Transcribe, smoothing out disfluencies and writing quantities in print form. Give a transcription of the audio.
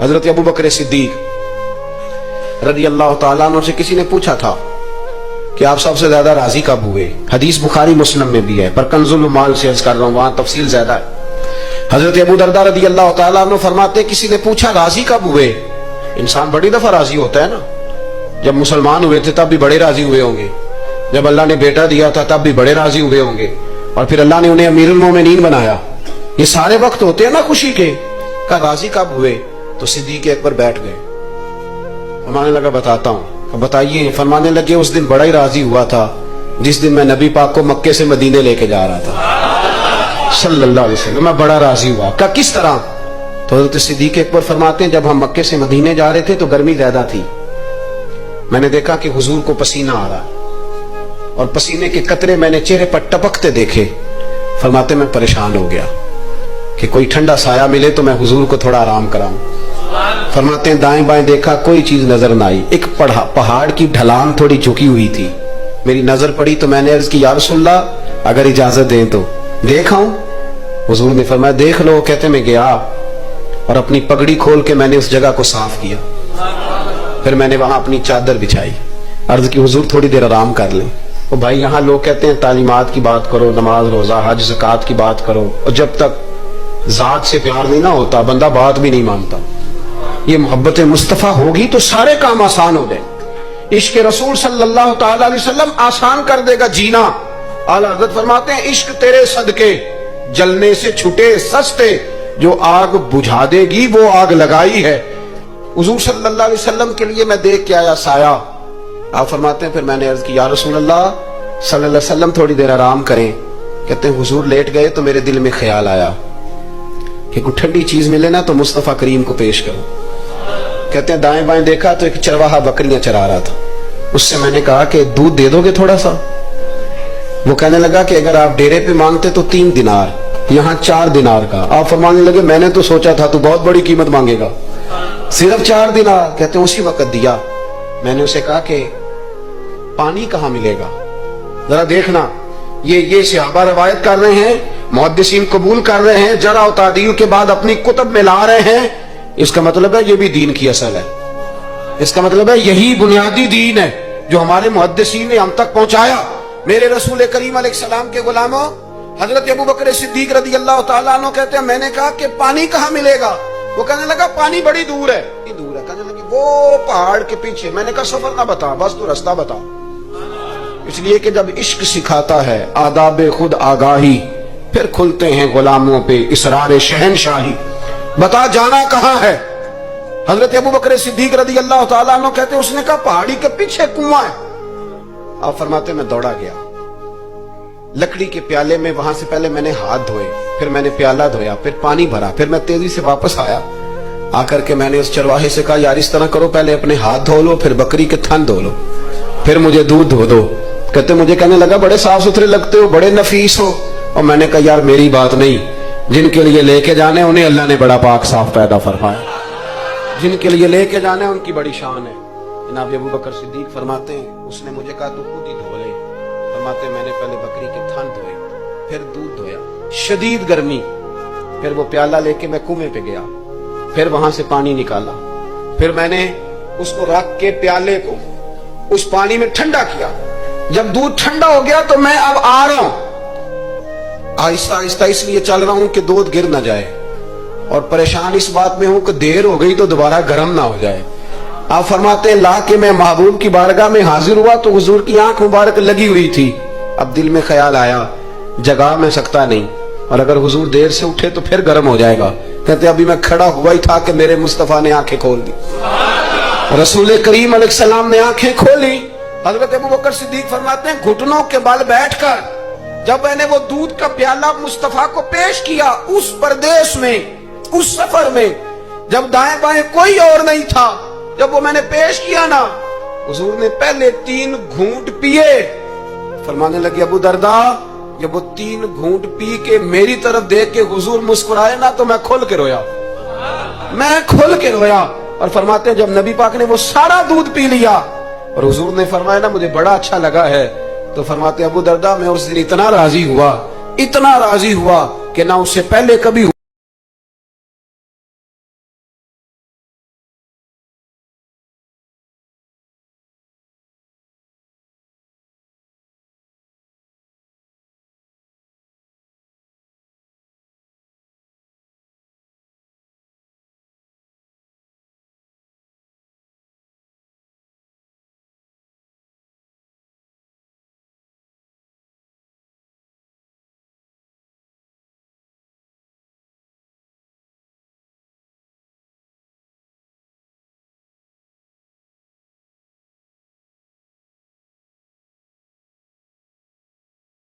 हजरत अबू बकर सिद्दीक रज़ी अल्लाह ताला अन्हु से किसी ने पूछा था कि आप सबसे ज्यादा राजी कब हुए। हदीस बुखारी मुस्लिम में भी है, पर कंजुल माल से अर्ज कर रहा हूं, वहां तफसील ज्यादा है। हजरत अबू दरदा रज़ी अल्लाह ताला अन्हु फरमाते, किसी ने पूछा राजी कब हुए। इंसान बड़ी दफा राजी होता है ना, जब मुसलमान हुए थे तब भी बड़े राजी हुए होंगे, जब अल्लाह ने बेटा दिया था तब भी बड़े राजी हुए होंगे, और फिर अल्लाह ने उन्हें अमीरुल मोमिनीन बनाया। ये सारे वक्त होते हैं ना खुशी के। का राजी कब हुए? तो सिद्दीक अकबर बैठ गए। फरमाने लगा बताता हूं। बताइए। फरमाने लगे उस दिन बड़ा ही राजी हुआ था जिस दिन मैं नबी पाक को मक्के से मदीने लेके जा रहा था सल्लल्लाहु अलैहि वसल्लम। मैं बड़ा राजी हुआ। का किस तरह? तो हज़रत सिद्दीक अकबर फरमाते हैं जब हम मक्के से मदीने जा रहे थे तो गर्मी ज्यादा थी। मैंने देखा कि हुजूर को पसीना आ रहा है और पसीने के कतरे मैंने चेहरे पर टपकते देखे। फरमाते मैं परेशान हो गया कि कोई ठंडा साया मिले तो मैं हुजूर को थोड़ा आराम कराऊं। फरमाते हैं दाएं बाएं देखा, कोई चीज नजर ना आई। एक पहाड़ की ढलान थोड़ी झुकी हुई थी, मेरी नजर पड़ी तो मैंने अर्ज की या रसूलल्लाह अगर इजाजत दें तो देख आऊं। हुजूर ने फरमाया देख लो। कहते मैं गया और अपनी पगड़ी खोल के मैंने उस जगह को साफ किया। फिर मैंने वहां अपनी चादर बिछाई, अर्ज की हुजूर थोड़ी देर आराम कर लें। तो भाई यहाँ लोग कहते हैं तालीमात की बात करो, नमाज रोजा हज ज़कात की बात करो, और जब तक जात से प्यार नहीं ना होता बंदा बात भी नहीं मानता। ये मोहब्बत मुस्तफा होगी तो सारे काम आसान हो जाए। इश्क रसूल सल्लल्लाहु ताला अलैहि वसल्लम आसान कर देगा जीना। आला हज़रत फरमाते हैं इश्क तेरे सदके जलने से छूटे सस्ते, जो आग बुझा देगी वो आग लगाई है। हुजूर सल्लल्लाहु अलैहि वसल्लम के लिए मैं देख के आया साया। आप फरमाते हैं फिर मैंने अर्ज की या रसूलल्लाह सल्लल्लाहु अलैहि वसल्लम थोड़ी देर आराम करें। कहते हैं हुजूर लेट गए तो मेरे दिल में ख्याल आया कि कोई ठंडी चीज मिले ना तो मुस्तफा करीम को पेश करो। कहते हैं दाएं बाएं देखा तो एक चरवाहा बकरियां चरा रहा था। उससे मैंने कहा कि दूध दे दोगे थोड़ा सा? वो कहने लगा कि अगर आप डेरे पे मांगते तो 3 दिनार, यहाँ 4 दिनार का। आप फरमाने लगे मैंने तो सोचा था तू बहुत बड़ी कीमत मांगेगा, सिर्फ 4 दिनार। कहते हैं उसी वक्त दिया। मैंने उसे कहा कि पानी कहाँ मिलेगा, जरा देखना। ये सहाबा रवायत कर रहे हैं, मुहद्दिसीन कबूल कर रहे हैं, जरा तादील के बाद अपनी कुतब में ला रहे हैं। इसका मतलब है ये भी दीन की असल है। इसका मतलब है यही बुनियादी दीन है जो हमारे मुहद्दिसीन ने हम तक पहुंचाया। मेरे रसूल करीम अलैहिस्सलाम के गुलामों हजरत अबू बकर सिद्दीक रज़ी अल्लाह ताला अन्हु कहते हैं मैंने कहा कि पानी कहाँ मिलेगा? वो कहने लगा पानी बड़ी दूर है। दूर है? कहने लगी वो पहाड़ के पीछे। मैंने कहा सफर ना बता, बस तू रास्ता बता। इसलिए कि जब इश्क सिखाता है आदाब खुद आगाही, फिर खुलते हैं गुलामों पे इसरार शहनशाही। बता जाना कहाँ है? हजरत अबू बकर सिद्दीक रज़ी अल्लाह ताला अन्हु कहते उसने कहा पहाड़ी के पीछे कुआं है। आप फरमाते मैं दौड़ा गया, लकड़ी के प्याले में वहां से पहले मैंने हाथ धोए, फिर मैंने प्याला धोया, फिर पानी भरा, फिर मैं तेजी से वापस आया। आकर के मैंने उस चरवाहे से कहा यार इस तरह करो, पहले अपने हाथ धो लो, फिर बकरी के थन धो लो, फिर मुझे दूध धो दो। कहते मुझे कहने लगा बड़े साफ सुथरे लगते हो, बड़े नफीस हो। और मैंने कहा यार मेरी बात नहीं, जिनके लिए लेके जाने उन्हें अल्लाह ने बड़ा पाक साफ पैदा फरमाया, जिनके लिए लेके जाने उनकी बड़ी शान है। जनाब अबू बकर सिद्दीक फरमाते हैं उसने मुझे कहा तू खुद ही धो ले। फरमाते मैंने पहले बकरी के थन धोए, फिर दूध धोया, शदीद गर्मी, फिर वो प्याला लेके मैं कुएं पे गया, फिर वहां से पानी निकाला, फिर मैंने उसको रख के प्याले को उस पानी में ठंडा किया। जब दूध ठंडा हो गया तो मैं अब आ रहा हूं, आहिस्ता आहिस्ता इसलिए चल रहा हूं कि दूध गिर ना जाए, और परेशान इस बात में हूं कि देर हो गई तो दोबारा गर्म ना हो जाए। आप फरमाते हैं ला के मैं महबूब की बारगाह में हाजिर हुआ तो हुजूर की आंख मुबारक लगी हुई थी। अब दिल में ख्याल आया जगा मैं सकता नहीं, और अगर हुजूर देर से उठे तो फिर गर्म हो जाएगा। कहते अभी मैं खड़ा हुआ ही था कि मेरे मुस्तफा ने आंखें खोल दी, रसूल करीम अलैहिस्सलाम ने आंखें खोली। हजरत अबू बकर सिद्दीक फरमाते हैं घुटनों के बल बैठकर जब मैंने वो दूध का प्याला मुस्तफा को पेश किया, उस परदेश में, उस सफर में, जब दाएं बाएं कोई और नहीं था, जब वो मैंने पेश किया ना, हुजूर ने पहले 3 घूंट पिए। फरमाने लगे अबू दरदा जब वो 3 घूंट पी के मेरी तरफ देख के हुजूर मुस्कुराए ना तो मैं खुल के रोया, मैं खुल के रोया। और फरमाते हैं जब नबी पाक ने वो सारा दूध पी लिया और हुजूर ने फरमाया ना मुझे बड़ा अच्छा लगा है, तो फरमाते अबू दरदा मैं उस दिन इतना राजी हुआ कि ना उससे पहले कभी